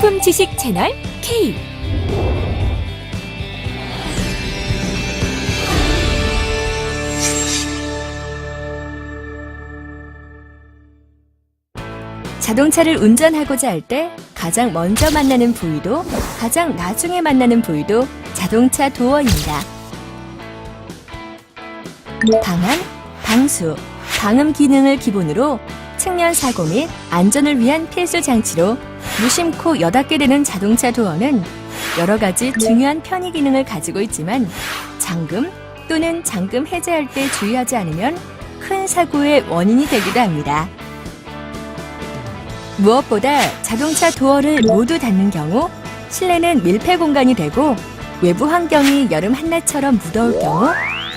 부품 지식 채널 K. 자동차를 운전하고자 할 때 가장 먼저 만나는 부위도 가장 나중에 만나는 부위도 자동차 도어입니다. 방안, 방수, 방음 기능을 기본으로 측면 사고 및 안전을 위한 필수 장치로 무심코 여닫게 되는 자동차 도어는 여러 가지 중요한 편의 기능을 가지고 있지만 잠금 또는 잠금 해제할 때 주의하지 않으면 큰 사고의 원인이 되기도 합니다. 무엇보다 자동차 도어를 모두 닫는 경우 실내는 밀폐 공간이 되고 외부 환경이 여름 한낮처럼 무더울 경우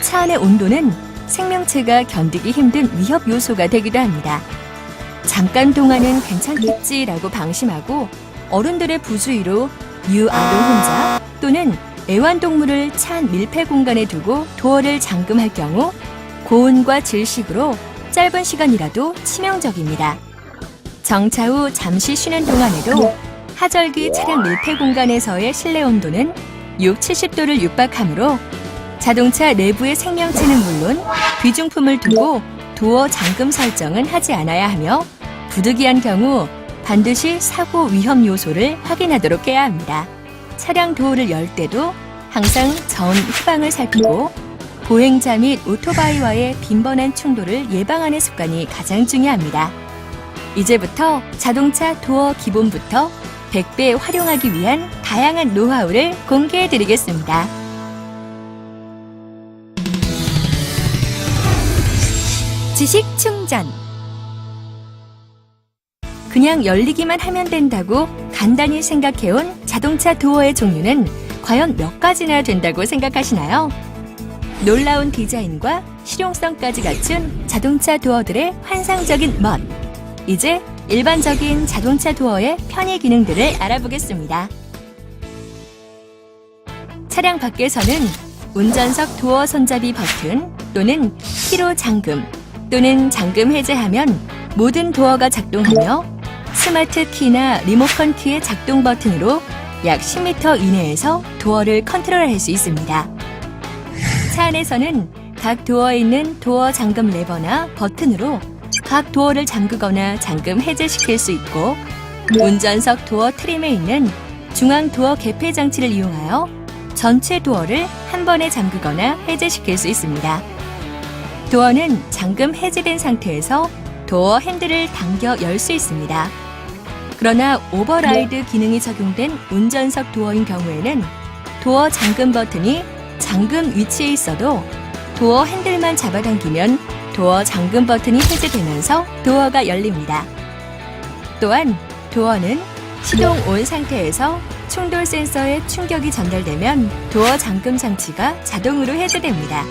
차 안의 온도는 생명체가 견디기 힘든 위협 요소가 되기도 합니다. 잠깐 동안은 괜찮겠지라고 방심하고 어른들의 부주의로 유아동 혼자 또는 애완동물을 차 안 밀폐 공간에 두고 도어를 잠금할 경우 고온과 질식으로 짧은 시간이라도 치명적입니다. 정차 후 잠시 쉬는 동안에도 하절기 차량 밀폐 공간에서의 실내 온도는 6, 70도를 육박하므로 자동차 내부의 생명체는 물론 귀중품을 두고 도어 잠금 설정은 하지 않아야 하며 부득이한 경우 반드시 사고 위험 요소를 확인하도록 해야 합니다. 차량 도어를 열 때도 항상 전 후방을 살피고 보행자 및 오토바이와의 빈번한 충돌을 예방하는 습관이 가장 중요합니다. 이제부터 자동차 도어 기본부터 100배 활용하기 위한 다양한 노하우를 공개해 드리겠습니다. 지식 충전. 그냥 열리기만 하면 된다고 간단히 생각해온 자동차 도어의 종류는 과연 몇 가지나 된다고 생각하시나요? 놀라운 디자인과 실용성까지 갖춘 자동차 도어들의 환상적인 멋. 이제 일반적인 자동차 도어의 편의 기능들을 알아보겠습니다. 차량 밖에서는 운전석 도어 손잡이 버튼 또는 키로 잠금 또는 잠금 해제하면 모든 도어가 작동하며 스마트 키나 리모컨 키의 작동 버튼으로 약 10m 이내에서 도어를 컨트롤할 수 있습니다. 차 안에서는 각 도어에 있는 도어 잠금 레버나 버튼으로 각 도어를 잠그거나 잠금 해제시킬 수 있고 운전석 도어 트림에 있는 중앙 도어 개폐 장치를 이용하여 전체 도어를 한 번에 잠그거나 해제시킬 수 있습니다. 도어는 잠금 해제된 상태에서 도어 핸들을 당겨 열 수 있습니다. 그러나 오버라이드 기능이 적용된 운전석 도어인 경우에는 도어 잠금 버튼이 잠금 위치에 있어도 도어 핸들만 잡아당기면 도어 잠금 버튼이 해제되면서 도어가 열립니다. 또한 도어는 시동 온 상태에서 충돌 센서에 충격이 전달되면 도어 잠금 장치가 자동으로 해제됩니다.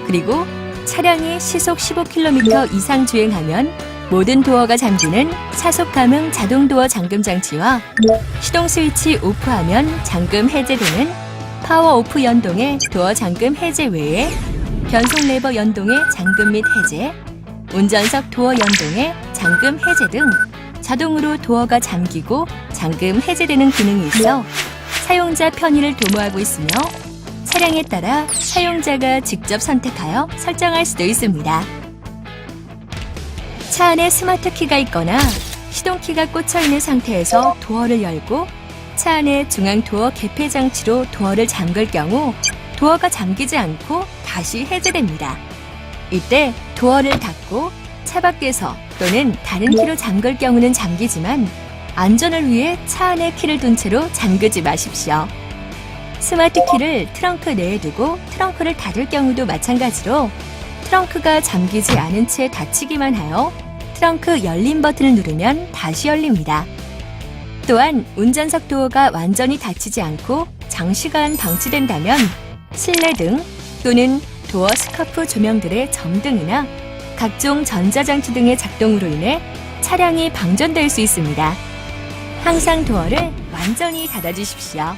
그리고 차량이 시속 15km 이상 주행하면 모든 도어가 잠기는 차속 감응 자동 도어 잠금 장치와 시동 스위치 오프하면 잠금 해제되는 파워 오프 연동의 도어 잠금 해제 외에 변속 레버 연동의 잠금 및 해제, 운전석 도어 연동의 잠금 해제 등 자동으로 도어가 잠기고 잠금 해제되는 기능이 있어 사용자 편의를 도모하고 있으며 차량에 따라 사용자가 직접 선택하여 설정할 수도 있습니다. 차 안에 스마트 키가 있거나 시동키가 꽂혀 있는 상태에서 도어를 열고 차 안에 중앙 도어 개폐 장치로 도어를 잠글 경우 도어가 잠기지 않고 다시 해제됩니다. 이때 도어를 닫고 차 밖에서 또는 다른 키로 잠글 경우는 잠기지만 안전을 위해 차 안에 키를 둔 채로 잠그지 마십시오. 스마트 키를 트렁크 내에 두고 트렁크를 닫을 경우도 마찬가지로 트렁크가 잠기지 않은 채 닫히기만 하여 트렁크 열림 버튼을 누르면 다시 열립니다. 또한 운전석 도어가 완전히 닫히지 않고 장시간 방치된다면 실내 등 또는 도어 스커프 조명들의 점등이나 각종 전자장치 등의 작동으로 인해 차량이 방전될 수 있습니다. 항상 도어를 완전히 닫아주십시오.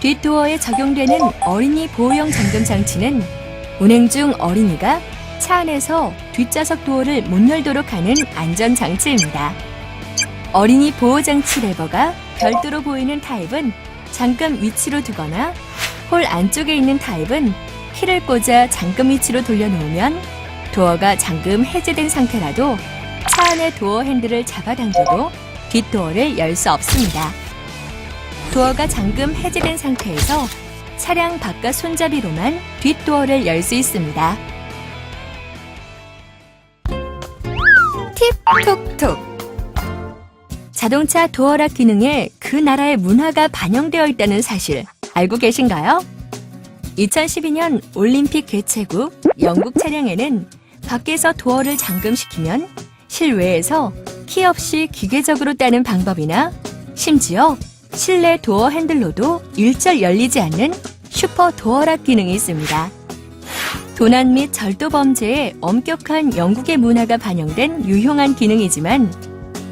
뒷도어에 적용되는 어린이 보호용 잠금 장치는 운행 중 어린이가 차 안에서 뒷좌석 도어를 못 열도록 하는 안전장치입니다. 어린이 보호장치 레버가 별도로 보이는 타입은 잠금 위치로 두거나 홀 안쪽에 있는 타입은 키를 꽂아 잠금 위치로 돌려놓으면 도어가 잠금 해제된 상태라도 차 안의 도어 핸들을 잡아당겨도 뒷도어를 열 수 없습니다. 도어가 잠금 해제된 상태에서 차량 바깥 손잡이로만 뒷도어를 열 수 있습니다. 팁 톡톡. 자동차 도어락 기능에 그 나라의 문화가 반영되어 있다는 사실 알고 계신가요? 2012년 올림픽 개최국 영국 차량에는 밖에서 도어를 잠금시키면 실외에서 키 없이 기계적으로 따는 방법이나 심지어 실내 도어 핸들로도 일절 열리지 않는 슈퍼 도어락 기능이 있습니다. 도난 및 절도 범죄에 엄격한 영국의 문화가 반영된 유용한 기능이지만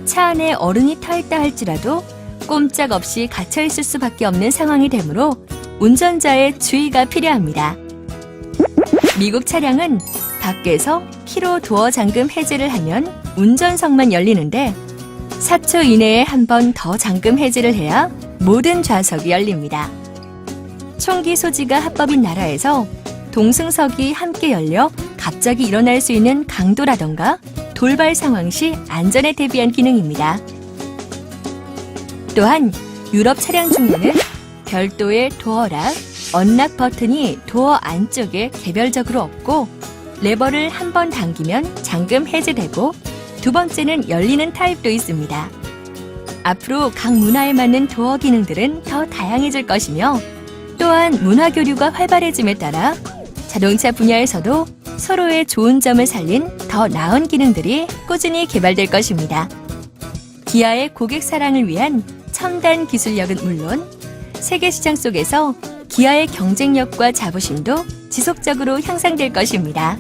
차 안에 어른이 타있다 할지라도 꼼짝없이 갇혀있을 수밖에 없는 상황이 되므로 운전자의 주의가 필요합니다. 미국 차량은 밖에서 키로 도어 잠금 해제를 하면 운전석만 열리는데 4초 이내에 한 번 더 잠금 해제를 해야 모든 좌석이 열립니다. 총기 소지가 합법인 나라에서 동승석이 함께 열려 갑자기 일어날 수 있는 강도라던가 돌발 상황 시 안전에 대비한 기능입니다. 또한 유럽 차량 중에는 별도의 도어락, 언락 버튼이 도어 안쪽에 개별적으로 없고 레버를 한 번 당기면 잠금 해제되고 두 번째는 열리는 타입도 있습니다. 앞으로 각 문화에 맞는 도어 기능들은 더 다양해질 것이며 또한 문화 교류가 활발해짐에 따라 자동차 분야에서도 서로의 좋은 점을 살린 더 나은 기능들이 꾸준히 개발될 것입니다. 기아의 고객 사랑을 위한 첨단 기술력은 물론 세계 시장 속에서 기아의 경쟁력과 자부심도 지속적으로 향상될 것입니다.